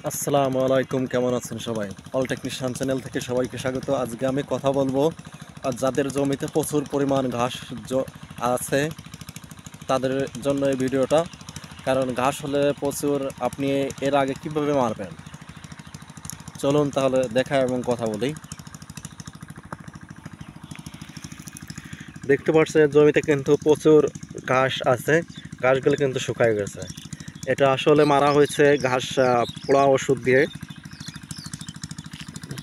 আসসালামু আলাইকুম, কেমন আছেন সবাই? অল টেকনিশিয়ান চ্যানেল থেকে সবাইকে স্বাগত। আজকে আমি কথা বলবো যাদের জমিতে প্রচুর পরিমাণ ঘাস আছে তাদের জন্য এই ভিডিওটা। কারণ ঘাস হলে প্রচুর, আপনি এর আগে কিভাবে মারবেন চলুন তাহলে দেখা এবং কথা বলি। দেখতে পাচ্ছেন জমিতে কিন্তু প্রচুর ঘাস আছে, ঘাসগুলো কিন্তু শুকায় গেছে। এটা আসলে মারা হয়েছে ঘাস পোড়া ওষুধ দিয়ে।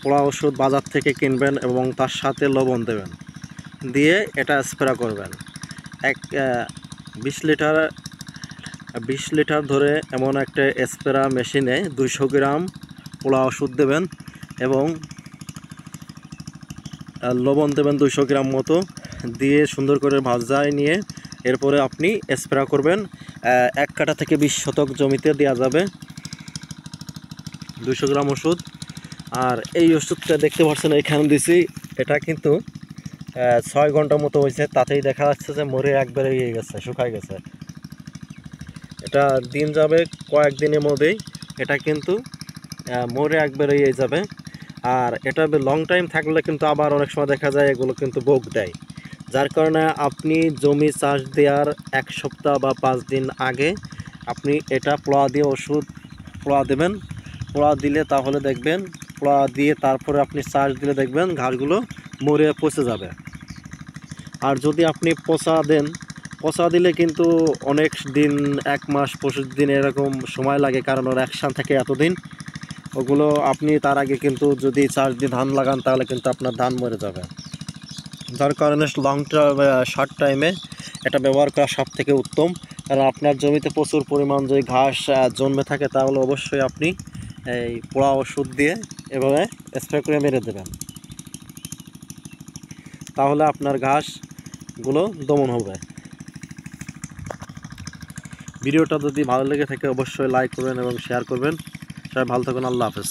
পোড়া ওষুধ বাজার থেকে কিনবেন এবং তার সাথে লবণ দেবেন, দিয়ে এটা স্প্রে করবেন। এক 20 লিটার 20 লিটার ধরে এমন একটা স্প্রে মেশিনে 200 গ্রাম পোড়া ওষুধ দেবেন এবং লবণ দেবেন 200 গ্রাম মতো, দিয়ে সুন্দর করে ভাজায় নিয়ে এরপরে আপনি স্প্রে করবেন। 1 কাঠা থেকে 20 শতক জমিতে দেওয়া যাবে 200 গ্রাম ওষুধ। আর এই ওষুধটা দেখতে পাচ্ছেন এখানে দিছি, এটা কিন্তু 6 ঘন্টা মতো হয়েছে, তাতেই দেখা যাচ্ছে যে মরে একবারে ইয়ে গেছে, শুকায় গেছে। এটা দিন যাবে কয়েকদিনের মধ্যেই এটা কিন্তু মরে একবারে ইয়ে যাবে। আর এটা লং টাইম থাকলে কিন্তু আবার অনেক সময় দেখা যায় এগুলো কিন্তু বোক দেয়, যার কারণে আপনি জমি চাষ দেওয়ার 1 সপ্তাহ বা 5 দিন আগে আপনি এটা পোড়া দিয়ে ওষুধ পোড়া দেবেন। পোড়া দিলে তাহলে দেখবেন, পোড়া দিয়ে তারপরে আপনি চাষ দিলে দেখবেন ঘাসগুলো মরে পচে যাবে। আর যদি আপনি পচা দেন, পচা দিলে কিন্তু অনেক দিন, 1 মাস 25 দিন এরকম সময় লাগে, কারণ ওর অ্যাকশান থাকে এতদিন। ওগুলো আপনি তার আগে কিন্তু যদি চাষ দিয়ে ধান লাগান তাহলে কিন্তু আপনার ধান মরে যাবে। যার কারণে লং টার্ম শর্ট টাইমে এটা ব্যবহার করা সব থেকে উত্তম। কারণ আপনার জমিতে প্রচুর পরিমাণ যদি ঘাস জন্মে থাকে তাহলে অবশ্যই আপনি এই পোড়া ওষুধ দিয়ে এভাবে স্প্রে করে মেরে দেবেন, তাহলে আপনার ঘাসগুলো দমন হবে। ভিডিওটা যদি ভালো লেগে থাকে অবশ্যই লাইক করবেন এবং শেয়ার করবেন। সবাই ভালো থাকুন, আল্লাহ হাফেজ।